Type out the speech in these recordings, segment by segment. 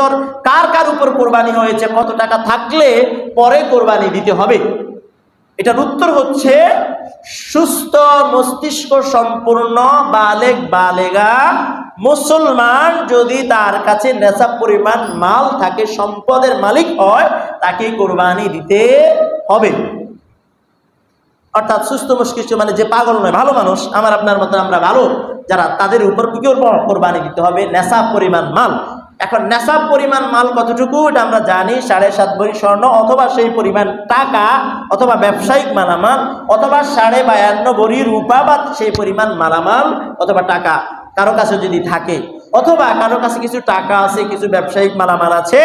বছর কার কার উপর কোরবানি হয়েছে, কত টাকা থাকলে পরে কোরবানি দিতে হবে? এটার উত্তর হচ্ছে সুস্থ মস্তিষ্ক সম্পূর্ণ বালেগ বালেগা মুসলমান যদি তার কাছে নেশাব পরিমাণ মাল থাকে, সম্পদের মালিক হয়, তাকে কোরবানি দিতে হবে। অর্থাৎ সুস্থ মস্তিষ্ক মানে যে পাগল নয়, ভালো মানুষ, আমার আপনার মতো আমরা ভালো যারা, তাদের উপর কি করবো? কোরবানি দিতে হবে নেশাব পরিমাণ মাল। এখন নেশাব পরিমাণ মাল কতটুকু এটা আমরা জানি, 7.5 ভরি স্বর্ণ অথবা সেই পরিমাণ টাকা, অথবা ব্যবসায়িক মালামাল, অথবা 52.5 ভরি রূপা বা সেই পরিমাণ মালামাল অথবা টাকা কারো কাছে যদি থাকে, অথবা কারো কাছে কিছু টাকা আছে, কিছু ব্যবসায়িক মালামাল আছে,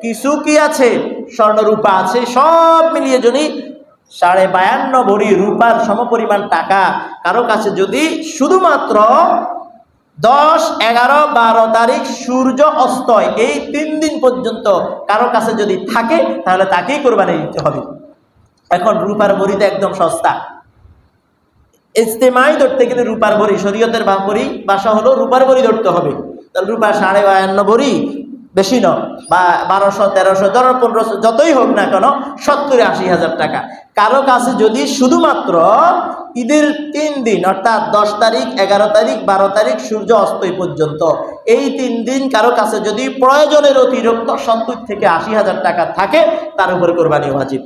কিছু কি আছে স্বর্ণ রূপা আছে, সব মিলিয়ে যদি 52.5 ভরি রূপার সমপরিমাণ টাকা কারো কাছে যদি শুধুমাত্র 10, 11, 12 তারিখ সূর্য অস্তয় এই 3 দিন পর্যন্ত কারো কাছে যদি থাকে, তাহলে তাকেই কোরবানি দিতে হবে। এখন রূপার ভরিতে একদম সস্তা, ইজতেমাই ধরতে গেলে রূপার ভরি, শরীয়তের ভরি ভাষা হলো রূপার ভরি ধরতে হবে। তাহলে রূপা 52.5 ভরি বেশি নয়, বা 1200, 1300, 1500 যতই হোক না কেন, 70-80 হাজার টাকা। কারো কাছে যদি শুধুমাত্র ঈদের 3 দিন অর্থাৎ 10 তারিখ, 11 তারিখ, 12 তারিখ সূর্য অস্তয় পর্যন্ত এই 3 দিন কারো কাছে যদি প্রয়োজনের অতিরিক্ত 70 থেকে 80 হাজার টাকা থাকে, তার উপর কোরবানি ওয়াজিব।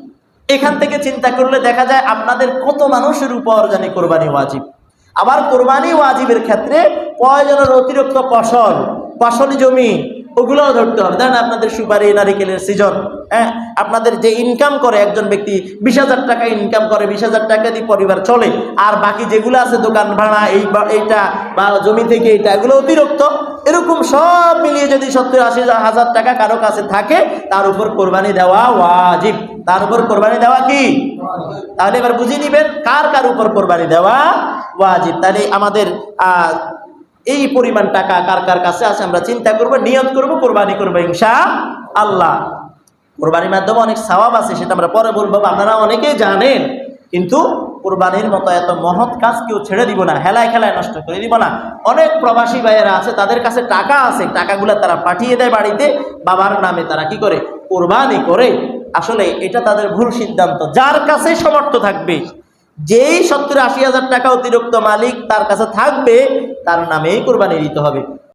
এখান থেকে চিন্তা করলে দেখা যায় আপনাদের কত মানুষের উপর জানি কোরবানি ওয়াজিব। আবার কোরবানি ওয়াজিবের ক্ষেত্রে প্রয়োজনের অতিরিক্ত ফসলি জমি ওগুলোও ধরতে হবে। দেখেন আপনাদের সুপারি নারিকেলের সিজন, হ্যাঁ, আপনাদের যে ইনকাম করে একজন ব্যক্তি 20,000 টাকা ইনকাম করে, 20,000 টাকা দিয়ে পরিবার চলে, আর বাকি যেগুলো আছে দোকান ভাড়া এইটা বা জমি থেকে এইটা, এগুলো অতিরিক্ত, এরকম সব মিলিয়ে যদি 70-80 হাজার টাকা কারো কাছে থাকে, তার উপর কোরবানি দেওয়া ওয়াজিব। তার উপর কোরবানি দেওয়া কি? তাহলে এবার বুঝে নিবেন কার কার উপর কোরবানি দেওয়া ওয়াজিব। তাহলে আমাদের এই পরিমাণ টাকা কার কার কাছে আছে আমরা চিন্তা করব, নিয়ত করব, কোরবানি করবো ইনশাআল্লাহ। কোরবানির মাধ্যমে অনেক সওয়াব আছে, সেটা আমরা পরে বলবো, আপনারা অনেকেই জানেন। কিন্তু কোরবানির মতো এত মহৎ কাজ কেউ ছেড়ে দিব না, হেলায় খেলায় নষ্ট করে দিব না। অনেক প্রবাসী ভাইয়েরা আছে, তাদের কাছে টাকা আছে, টাকাগুলো তারা পাঠিয়ে দেয় বাড়িতে, বাবার নামে তারা কি করে? কোরবানি করে। আসলে এটা তাদের ভুল সিদ্ধান্ত। যার কাছে সমর্থ থাকবে, যেই 70-80 হাজার টাকা অতিরিক্ত মালিক তার কাছে থাকবে, তার নামেই কোরবানি দিতে হবে।